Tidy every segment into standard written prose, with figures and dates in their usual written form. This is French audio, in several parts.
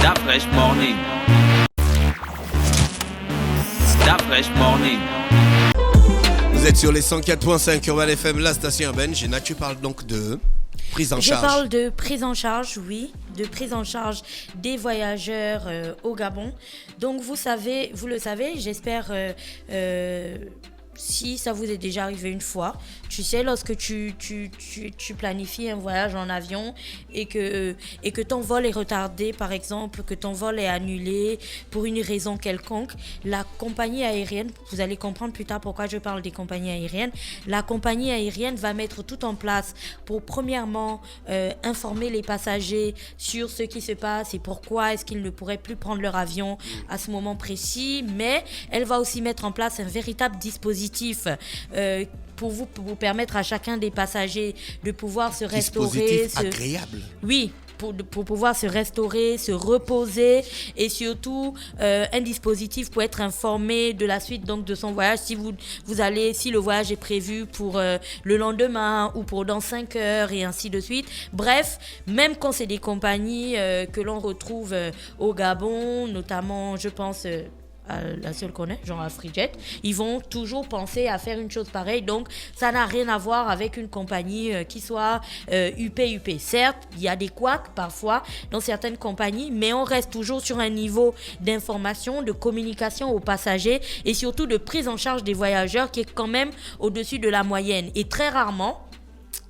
That fresh morning. That fresh morning. Vous êtes sur les 104.5 Urban FM, la station urbaine. Géna, tu parles donc de prise en charge. Je parle de prise en charge, oui, de prise en charge des voyageurs au Gabon. Donc vous le savez, j'espère si ça vous est déjà arrivé une fois. Tu sais, lorsque tu planifies un voyage en avion et que ton vol est retardé, par exemple, que ton vol est annulé pour une raison quelconque, la compagnie aérienne, vous allez comprendre plus tard pourquoi je parle des compagnies aériennes, la compagnie aérienne va mettre tout en place pour premièrement informer les passagers sur ce qui se passe et pourquoi est-ce qu'ils ne pourraient plus prendre leur avion à ce moment précis, mais elle va aussi mettre en place un véritable dispositif pour vous permettre à chacun des passagers de pouvoir se restaurer. Dispositif agréable. Oui, pour pouvoir se restaurer, se reposer et surtout un dispositif pour être informé de la suite donc de son voyage. Si si le voyage est prévu pour le lendemain ou pour dans 5 heures et ainsi de suite. Bref, même quand c'est des compagnies que l'on retrouve au Gabon, notamment je pense... la seule qu'on est, genre AfriJet, ils vont toujours penser à faire une chose pareille. Donc, ça n'a rien à voir avec une compagnie qui soit UP. Certes, il y a des couacs parfois dans certaines compagnies, mais on reste toujours sur un niveau d'information, de communication aux passagers et surtout de prise en charge des voyageurs qui est quand même au-dessus de la moyenne. Et très rarement,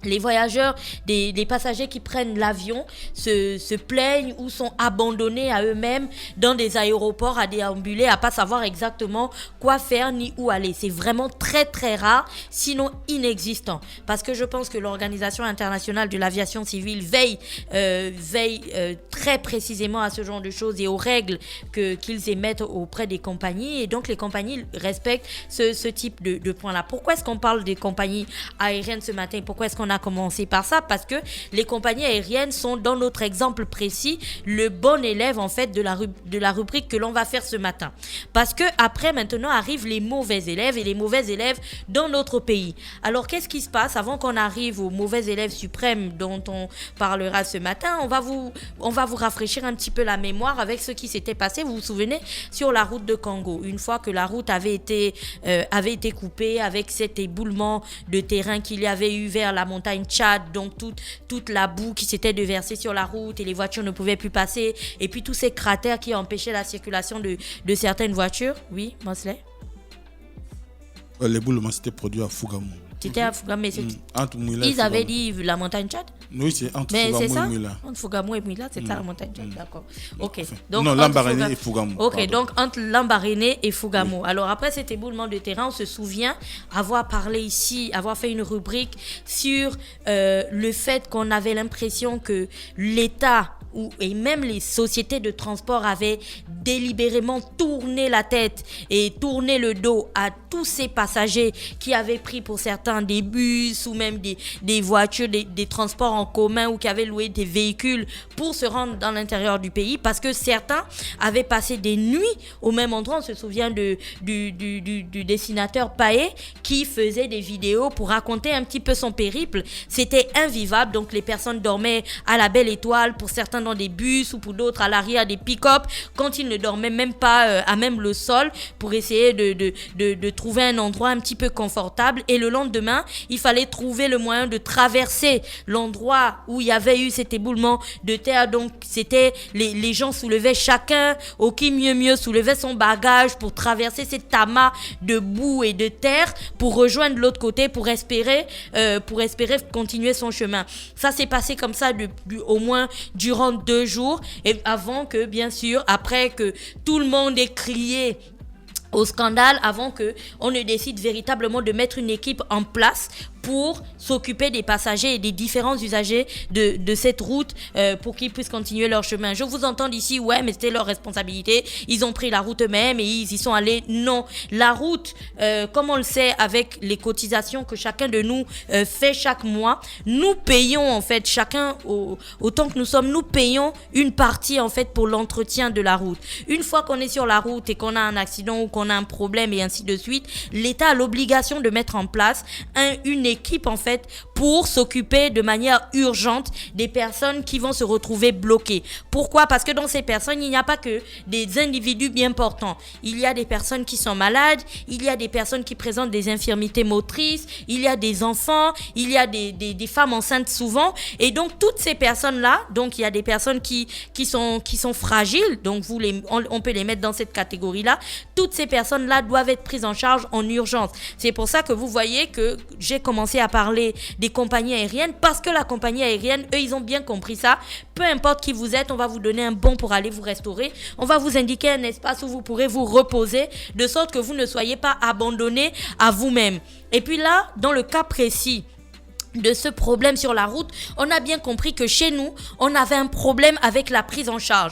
les voyageurs, des passagers qui prennent l'avion se plaignent ou sont abandonnés à eux-mêmes dans des aéroports à déambuler, à pas savoir exactement quoi faire ni où aller. C'est vraiment très très rare, sinon inexistant. Parce que je pense que l'Organisation internationale de l'aviation civile veille très précisément à ce genre de choses et aux règles qu'ils émettent auprès des compagnies. Et donc les compagnies respectent ce type de points-là. Pourquoi est-ce qu'on parle des compagnies aériennes ce matin? Pourquoi est-ce qu'on a commencé par ça? Parce que les compagnies aériennes sont, dans notre exemple précis, le bon élève en fait de la rubrique que l'on va faire ce matin. Parce que après, maintenant arrivent les mauvais élèves et les mauvais élèves dans notre pays. Alors qu'est-ce qui se passe avant qu'on arrive aux mauvais élèves suprêmes dont on parlera ce matin? On va vous rafraîchir un petit peu la mémoire avec ce qui s'était passé. Vous vous souvenez sur la route de Congo, une fois que la route avait été coupée avec cet éboulement de terrain qu'il y avait eu vers la montagne Tchad, donc toute la boue qui s'était déversée sur la route et les voitures ne pouvaient plus passer, et puis tous ces cratères qui empêchaient la circulation de certaines voitures. Oui, Mosley? L'éboulement s'était produit à Fougamou. C'était à Fougamou, mais ils avaient dit la montagne Tchad? Oui, c'est entre mais Fougamou c'est ça? et Mouila. Entre Fougamou et Mouila, c'est ça la montagne Tchad, d'accord. Ok. Donc, non, Lambaréné et Fougamou. Ok, pardon. donc entre Lambaréné et Fougamou. Oui. Alors après cet éboulement de terrain, on se souvient avoir parlé ici, avoir fait une rubrique sur le fait qu'on avait l'impression que l'État et même les sociétés de transport avaient délibérément tourné la tête et tourné le dos à tous ces passagers qui avaient pris pour certains des bus ou même des voitures, des transports en commun ou qui avaient loué des véhicules pour se rendre dans l'intérieur du pays, parce que certains avaient passé des nuits au même endroit. On se souvient du dessinateur Paé qui faisait des vidéos pour raconter un petit peu son périple. C'était invivable, donc les personnes dormaient à la belle étoile, pour certains dans des bus ou pour d'autres à l'arrière des pick-up, quand ils ne dormaient même pas à même le sol, pour essayer de trouver un endroit un petit peu confortable. Et le lendemain, il fallait trouver le moyen de traverser l'endroit où il y avait eu cet éboulement de terre. Donc c'était les gens soulevaient chacun, au qui mieux soulevait son bagage pour traverser cet amas de boue et de terre pour rejoindre l'autre côté, pour espérer continuer son chemin. Ça s'est passé comme ça au moins durant 2 jours, et avant que, bien sûr, après que tout le monde ait crié au scandale, avant qu'on ne décide véritablement de mettre une équipe en place pour s'occuper des passagers et des différents usagers de cette route pour qu'ils puissent continuer leur chemin. Je vous entends d'ici, ouais, mais c'était leur responsabilité, ils ont pris la route eux-mêmes et ils y sont allés. Non, la route, comme on le sait avec les cotisations que chacun de nous fait chaque mois, nous payons en fait, chacun autant que nous sommes, nous payons une partie en fait pour l'entretien de la route. Une fois qu'on est sur la route et qu'on a un accident ou qu'on a un problème et ainsi de suite, l'État a l'obligation de mettre en place une équipe en fait pour s'occuper de manière urgente des personnes qui vont se retrouver bloquées. Pourquoi? Parce que dans ces personnes, il n'y a pas que des individus bien portants. Il y a des personnes qui sont malades, il y a des personnes qui présentent des infirmités motrices, il y a des enfants, il y a des femmes enceintes souvent. Et donc, toutes ces personnes-là, donc il y a des personnes qui sont fragiles, donc on peut les mettre dans cette catégorie-là. Toutes ces personnes-là doivent être prises en charge en urgence. C'est pour ça que vous voyez que j'ai commencé à parler des compagnies aériennes, parce que la compagnie aérienne, eux, ils ont bien compris ça. Peu importe qui vous êtes, on va vous donner un bon pour aller vous restaurer. On va vous indiquer un espace où vous pourrez vous reposer, de sorte que vous ne soyez pas abandonnés à vous-même. Et puis là, dans le cas précis de ce problème sur la route, on a bien compris que chez nous, on avait un problème avec la prise en charge.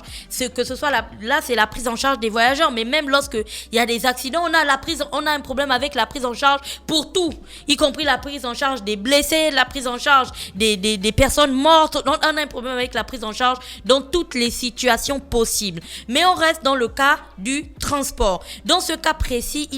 Que ce soit là, c'est la prise en charge des voyageurs, mais même lorsque il y a des accidents, on a un problème avec la prise en charge pour tout, y compris la prise en charge des blessés, la prise en charge des personnes mortes. On a un problème avec la prise en charge dans toutes les situations possibles. Mais on reste dans le cas du transport. Dans ce cas précis,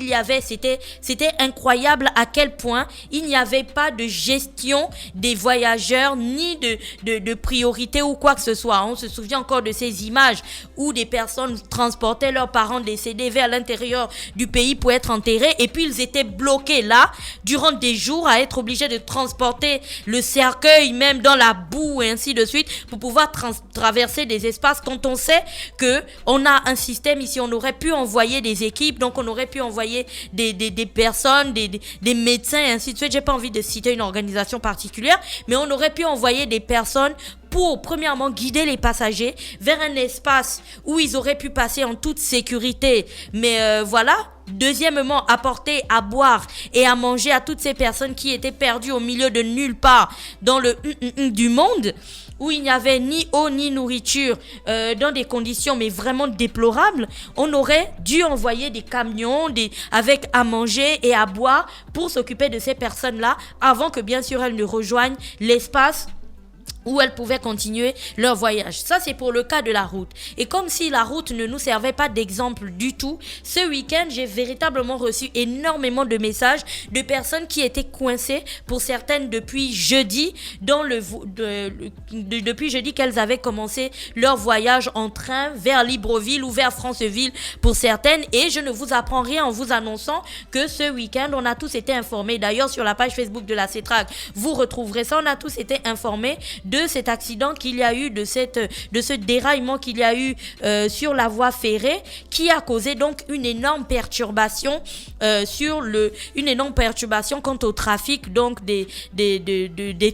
c'était incroyable à quel point il n'y avait pas de gestion des voyageurs, ni de priorité ou quoi que ce soit. On se souvient encore de ces images où des personnes transportaient leurs parents décédés vers l'intérieur du pays pour être enterrés, et puis ils étaient bloqués là durant des jours à être obligés de transporter le cercueil même dans la boue et ainsi de suite pour pouvoir traverser des espaces, quand on sait que on a un système ici. On aurait pu envoyer des équipes, donc on aurait pu envoyer des personnes, des médecins et ainsi de suite. J'ai pas envie de citer une organisation particulière, mais on aurait pu envoyer des personnes pour, premièrement, guider les passagers vers un espace où ils auraient pu passer en toute sécurité. Mais voilà. Deuxièmement, apporter à boire et à manger à toutes ces personnes qui étaient perdues au milieu de nulle part dans le du monde, où il n'y avait ni eau ni nourriture, dans des conditions mais vraiment déplorables. On aurait dû envoyer des camions avec à manger et à boire pour s'occuper de ces personnes-là, avant que bien sûr elles ne rejoignent l'espace où elles pouvaient continuer leur voyage. Ça, c'est pour le cas de la route. Et comme si la route ne nous servait pas d'exemple du tout, ce week-end, j'ai véritablement reçu énormément de messages de personnes qui étaient coincées, pour certaines depuis jeudi, depuis jeudi qu'elles avaient commencé leur voyage en train vers Libreville ou vers Franceville pour certaines. Et je ne vous apprends rien en vous annonçant que ce week-end, on a tous été informés. D'ailleurs, sur la page Facebook de la CETRAC, vous retrouverez ça. On a tous été informés de cet accident qu'il y a eu, de ce déraillement qu'il y a eu sur la voie ferrée, qui a causé donc une énorme perturbation quant au trafic donc des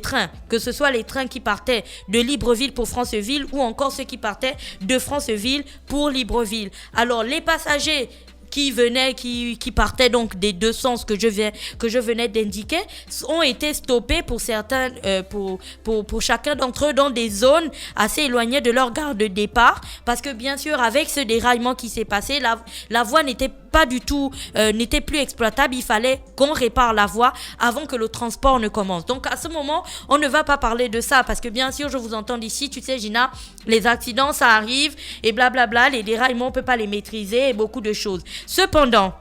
trains, que ce soit les trains qui partaient de Libreville pour Franceville ou encore ceux qui partaient de Franceville pour Libreville. Alors les passagers qui partaient donc des deux sens que je venais d'indiquer, ont été stoppés pour certains, pour chacun d'entre eux, dans des zones assez éloignées de leur gare de départ, parce que bien sûr, avec ce déraillement qui s'est passé, la voie n'était plus exploitable. Il fallait qu'on répare la voie avant que le transport ne commence. Donc à ce moment, on ne va pas parler de ça, parce que bien sûr, je vous entends d'ici, tu sais Gina, les accidents ça arrive et blablabla, les déraillements on peut pas les maîtriser et beaucoup de choses. Cependant,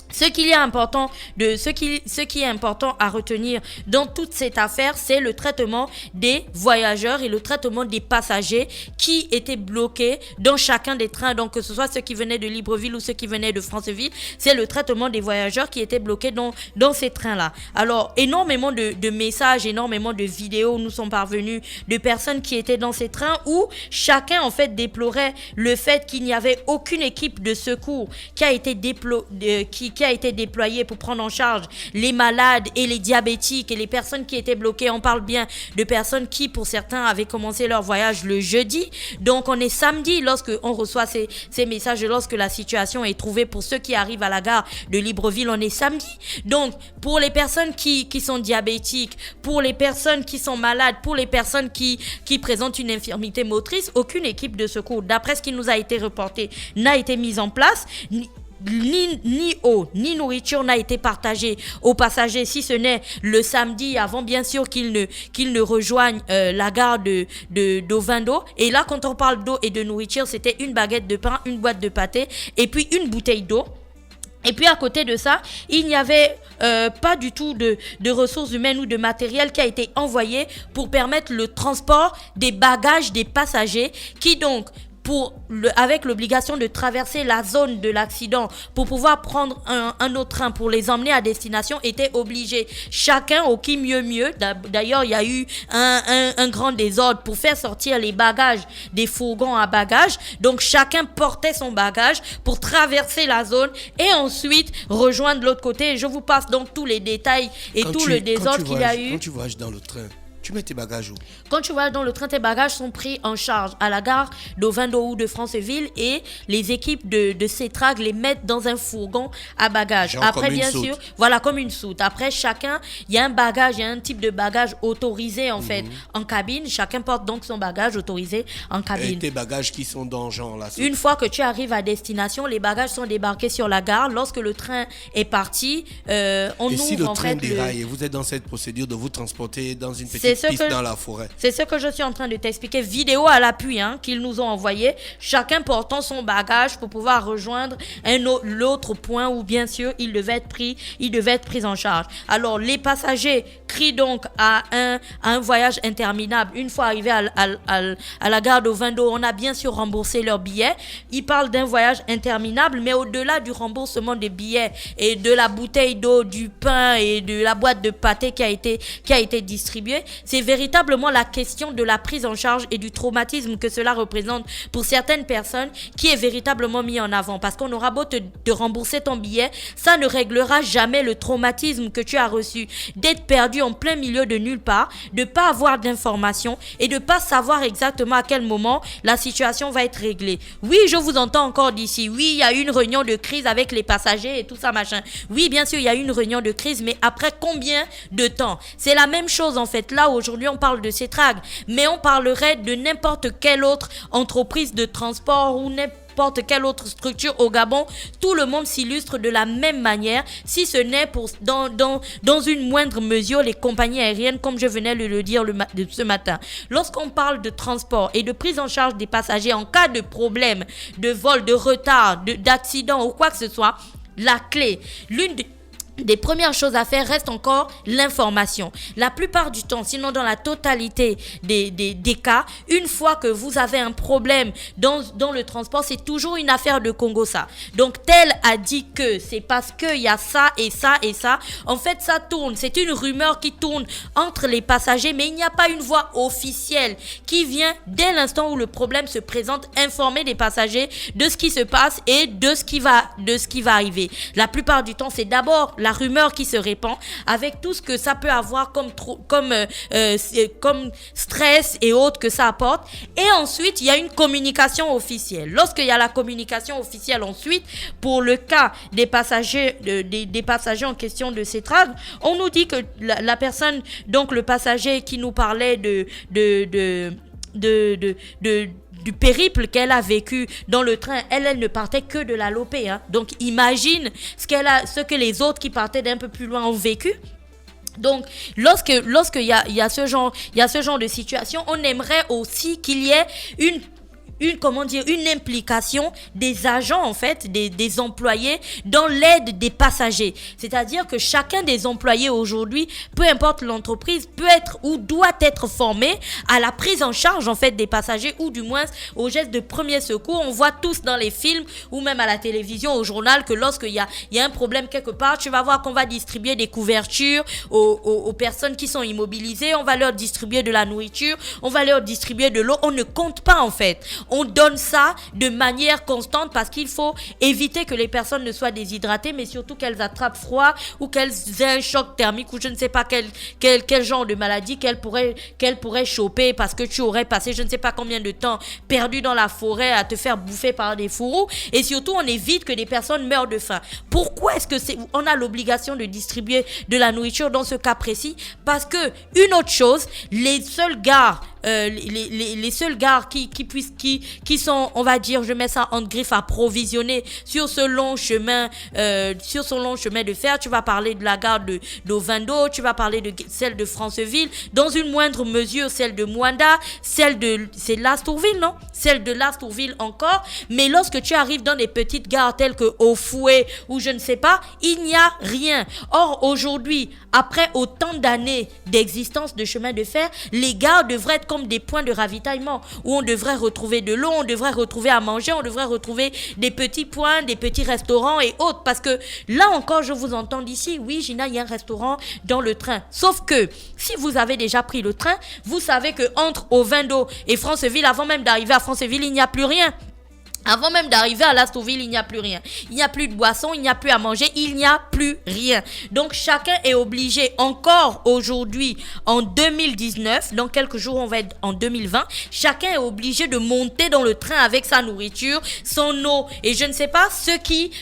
ce qui est important à retenir dans toute cette affaire, c'est le traitement des voyageurs et le traitement des passagers qui étaient bloqués dans chacun des trains. Donc que ce soit ceux qui venaient de Libreville ou ceux qui venaient de Franceville, c'est le traitement des voyageurs qui étaient bloqués dans ces trains-là. Alors énormément de messages, énormément de vidéos nous sont parvenus de personnes qui étaient dans ces trains, où chacun en fait déplorait le fait qu'il n'y avait aucune équipe de secours qui a été déployée pour prendre en charge les malades et les diabétiques et les personnes qui étaient bloquées. On parle bien de personnes qui, pour certains, avaient commencé leur voyage le jeudi. Donc, on est samedi lorsque on reçoit ces messages, lorsque la situation est trouvée. Pour ceux qui arrivent à la gare de Libreville, on est samedi. Donc, pour les personnes qui sont diabétiques, pour les personnes qui sont malades, pour les personnes qui présentent une infirmité motrice, aucune équipe de secours, d'après ce qui nous a été reporté, n'a été mise en place. Ni eau, ni nourriture n'a été partagée aux passagers, si ce n'est le samedi, avant bien sûr qu'ils ne rejoignent la gare d'Ovando. Et là, quand on parle d'eau et de nourriture, c'était une baguette de pain, une boîte de pâté et puis une bouteille d'eau. Et puis à côté de ça, il n'y avait pas du tout de ressources humaines ou de matériel qui a été envoyé pour permettre le transport des bagages des passagers qui donc avec l'obligation de traverser la zone de l'accident pour pouvoir prendre un autre train pour les emmener à destination, étaient obligés. Chacun au qui mieux. D'ailleurs, il y a eu un grand désordre pour faire sortir les bagages des fourgons à bagages. Donc, chacun portait son bagage pour traverser la zone et ensuite rejoindre l'autre côté. Et je vous passe donc tous les détails et tout le désordre qu'il y a eu. Quand tu voyages dans le train, tu mets tes bagages où? Quand tu vas dans le train, tes bagages sont pris en charge à la gare d'Ovendo ou de Franceville et les équipes de Cetrag les mettent dans un fourgon à bagages. Genre après, comme bien une sûr, soute. voilà, comme une soute. Après, chacun, il y a un bagage, il y a un type de bagage autorisé en fait en cabine. Chacun porte donc son bagage autorisé en Et cabine. tes bagages qui sont dans genre là. Une fois que tu arrives à destination, les bagages sont débarqués sur la gare. Lorsque le train est parti, on Et ouvre si le en train fait déraille et vous êtes dans cette procédure de vous transporter dans une C'est petite ce piste que- dans la forêt. C'est ce que je suis en train de t'expliquer. Vidéo à l'appui qu'ils nous ont envoyé. Chacun portant son bagage pour pouvoir rejoindre l'autre point où bien sûr il devait être pris en charge. Alors les passagers crient donc à un voyage interminable. Une fois arrivés à la gare d'Ovendo, on a bien sûr remboursé leurs billets. Ils parlent d'un voyage interminable, mais au-delà du remboursement des billets et de la bouteille d'eau, du pain et de la boîte de pâté qui a été distribuée, c'est véritablement la question de la prise en charge et du traumatisme que cela représente pour certaines personnes qui est véritablement mis en avant. Parce qu'on aura beau te rembourser ton billet, ça ne réglera jamais le traumatisme que tu as reçu d'être perdu en plein milieu de nulle part, de ne pas avoir d'informations et de ne pas savoir exactement à quel moment la situation va être réglée. Oui, je vous entends encore d'ici. Oui, il y a eu une réunion de crise avec les passagers et tout ça, machin. Oui, bien sûr, il y a eu une réunion de crise, mais après combien de temps? C'est la même chose en fait. Là, aujourd'hui, on parle de Cetrag, mais on parlerait de n'importe quelle autre entreprise de transport ou n'importe quelle autre structure au Gabon. Tout le monde s'illustre de la même manière, si ce n'est dans une moindre mesure les compagnies aériennes, comme je venais de le dire ce matin. Lorsqu'on parle de transport et de prise en charge des passagers en cas de problème, de vol, de retard, d'accident ou quoi que ce soit, la clé, l'une des premières choses à faire reste encore l'information. La plupart du temps, sinon dans la totalité des cas, une fois que vous avez un problème dans le transport, c'est toujours une affaire de Congo ça. Donc tel a dit que c'est parce qu'il y a ça et ça et ça. En fait, ça tourne. C'est une rumeur qui tourne entre les passagers, mais il n'y a pas une voix officielle qui vient dès l'instant où le problème se présente informer les passagers de ce qui se passe et de ce qui va arriver. La plupart du temps, c'est d'abord la rumeur qui se répand avec tout ce que ça peut avoir comme stress et autres que ça apporte. Et ensuite, il y a une communication officielle. Lorsqu'il y a la communication officielle ensuite, pour le cas des passagers, des passagers en question de Cetrag, on nous dit que la personne, donc le passager qui nous parlait du périple qu'elle a vécu dans le train, elle ne partait que de la Lopé. Donc imagine ce que les autres qui partaient d'un peu plus loin ont vécu. Donc, lorsqu'il y a ce genre de situation, on aimerait aussi qu'il y ait une implication des agents, en fait, des employés dans l'aide des passagers. C'est-à-dire que chacun des employés aujourd'hui, peu importe l'entreprise, peut être ou doit être formé à la prise en charge, en fait, des passagers ou du moins aux gestes de premier secours. On voit tous dans les films ou même à la télévision, au journal, que lorsqu'il y a un problème quelque part, tu vas voir qu'on va distribuer des couvertures aux personnes qui sont immobilisées, on va leur distribuer de la nourriture, on va leur distribuer de l'eau. On ne compte pas, en fait. On donne ça de manière constante parce qu'il faut éviter que les personnes ne soient déshydratées, mais surtout qu'elles attrapent froid ou qu'elles aient un choc thermique ou je ne sais pas quel genre de maladie qu'elles pourraient choper parce que tu aurais passé je ne sais pas combien de temps perdu dans la forêt à te faire bouffer par des fourreaux. Et surtout, on évite que des personnes meurent de faim. Pourquoi est-ce que on a l'obligation de distribuer de la nourriture dans ce cas précis? Parce que, une autre chose, les seules gares les seules gares qui sont, on va dire, je mets ça en griffe, approvisionnées sur ce long chemin de fer. Tu vas parler de la gare d'Ovando, tu vas parler de celle de Franceville, dans une moindre mesure celle de Mwanda, c'est Lastourville, non? Celle de Lastourville encore. Mais lorsque tu arrives dans des petites gares telles que Ofoué ou je ne sais pas, il n'y a rien. Or, aujourd'hui, après autant d'années d'existence de chemin de fer, les gares devraient être comme des points de ravitaillement où on devrait retrouver de l'eau, on devrait retrouver à manger, on devrait retrouver des petits points, des petits restaurants et autres. Parce que là encore, je vous entends d'ici, oui, Gina, il y a un restaurant dans le train. Sauf que si vous avez déjà pris le train, vous savez que entre Ovando et Franceville, avant même d'arriver à Franceville, il n'y a plus rien. Avant même d'arriver à Lastourville, il n'y a plus rien. Il n'y a plus de boisson, il n'y a plus à manger, il n'y a plus rien. Donc chacun est obligé, encore aujourd'hui, en 2019, dans quelques jours on va être en 2020, chacun est obligé de monter dans le train avec sa nourriture, son eau. Et je ne sais pas, ceux qui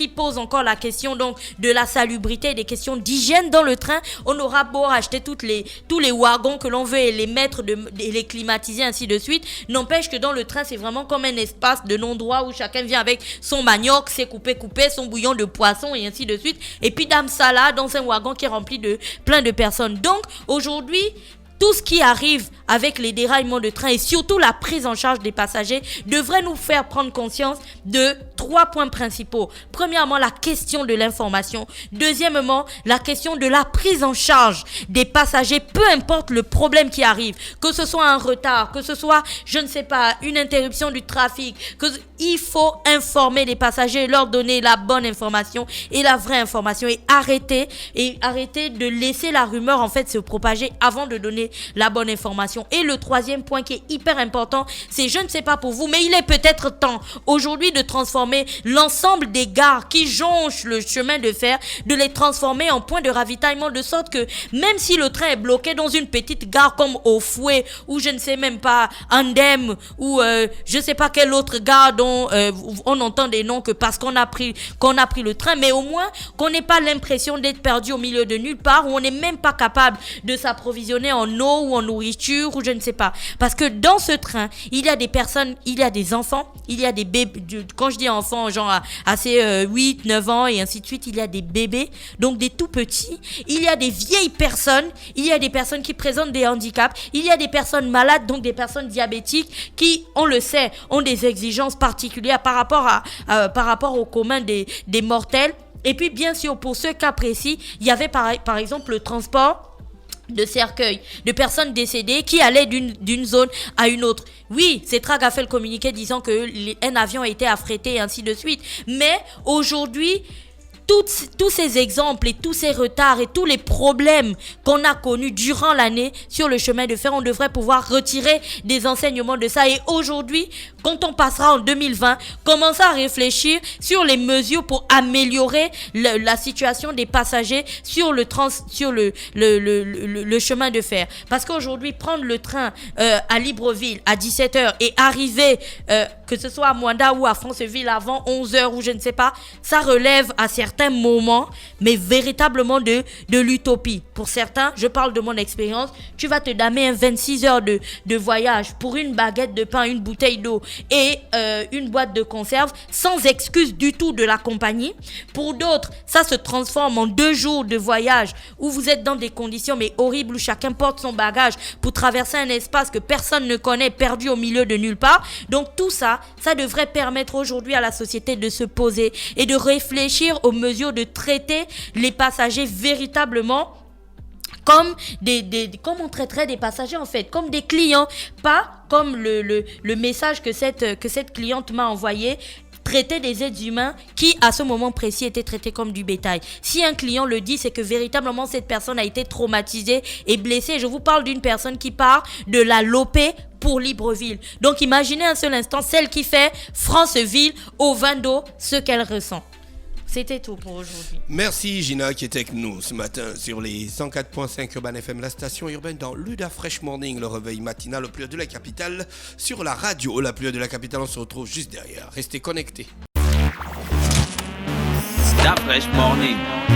posent encore la question donc de la salubrité, des questions d'hygiène dans le train, on aura beau acheter tous les wagons que l'on veut et les mettre, et les climatiser, ainsi de suite. N'empêche que dans le train, c'est vraiment comme un espace de non-droit où chacun vient avec son manioc, ses coupé, son bouillon de poisson et ainsi de suite. Et puis dame salade dans un wagon qui est rempli de plein de personnes. Donc aujourd'hui, tout ce qui arrive avec les déraillements de train et surtout la prise en charge des passagers devrait nous faire prendre conscience de 3 points principaux. Premièrement, la question de l'information. Deuxièmement, la question de la prise en charge des passagers, peu importe le problème qui arrive, que ce soit un retard, que ce soit, je ne sais pas, une interruption du trafic, il faut informer les passagers, leur donner la bonne information et la vraie information et arrêter de laisser la rumeur en fait se propager avant de donner la bonne information. Et le 3e point qui est hyper important, c'est, je ne sais pas pour vous, mais il est peut-être temps aujourd'hui de transformer l'ensemble des gares qui jonchent le chemin de fer, de les transformer en points de ravitaillement, de sorte que même si le train est bloqué dans une petite gare comme Ofoué ou je ne sais même pas Andem ou je ne sais pas quelle autre gare dont on entend des noms que parce qu'on a pris le train, mais au moins qu'on n'ait pas l'impression d'être perdu au milieu de nulle part, où on n'est même pas capable de s'approvisionner en eau ou en nourriture ou je ne sais pas. Parce que dans ce train, il y a des personnes, il y a des enfants, il y a des bébés, quand je dis enfants, genre à ses 8, 9 ans et ainsi de suite, il y a des bébés, donc des tout petits, il y a des vieilles personnes, il y a des personnes qui présentent des handicaps, il y a des personnes malades, donc des personnes diabétiques qui, on le sait, ont des exigences particulières par rapport au commun des mortels. Et puis bien sûr, pour ce cas précis, il y avait par exemple le transport de cercueils, de personnes décédées qui allaient d'une zone à une autre. Oui, Cetrac a fait le communiqué disant qu'un avion a été affrété et ainsi de suite. Mais aujourd'hui, tous ces exemples et tous ces retards et tous les problèmes qu'on a connus durant l'année sur le chemin de fer, on devrait pouvoir retirer des enseignements de ça. Et aujourd'hui, quand on passera en 2020, commencer à réfléchir sur les mesures pour améliorer la situation des passagers sur le chemin de fer. Parce qu'aujourd'hui, prendre le train à Libreville à 17h et arriver, que ce soit à Mwanda ou à Franceville avant 11h ou je ne sais pas, ça relève à certains moments, mais véritablement de l'utopie. Pour certains, je parle de mon expérience, tu vas te damer un 26 heures de voyage pour une baguette de pain, une bouteille d'eau et une boîte de conserve sans excuse du tout de la compagnie. Pour d'autres, ça se transforme en 2 jours de voyage où vous êtes dans des conditions mais horribles, où chacun porte son bagage pour traverser un espace que personne ne connaît, perdu au milieu de nulle part. Donc tout ça devrait permettre aujourd'hui à la société de se poser et de réfléchir aux mesures de traiter les passagers véritablement comme comme on traiterait des passagers en fait, comme des clients, pas comme le message que cette cliente m'a envoyé, traiter des êtres humains qui, à ce moment précis, étaient traités comme du bétail. Si un client le dit, c'est que véritablement cette personne a été traumatisée et blessée. Je vous parle d'une personne qui part de la Lopé pour Libreville. Donc imaginez un seul instant celle qui fait Franceville au Ovando, ce qu'elle ressent. C'était tout pour aujourd'hui. Merci Gina qui était avec nous ce matin sur les 104.5 Urban FM, la station urbaine dans Luda Fresh Morning, le réveil matinal au plus haut de la capitale. Sur la radio, la plus haut de la capitale, on se retrouve juste derrière. Restez connectés. Luda Fresh Morning.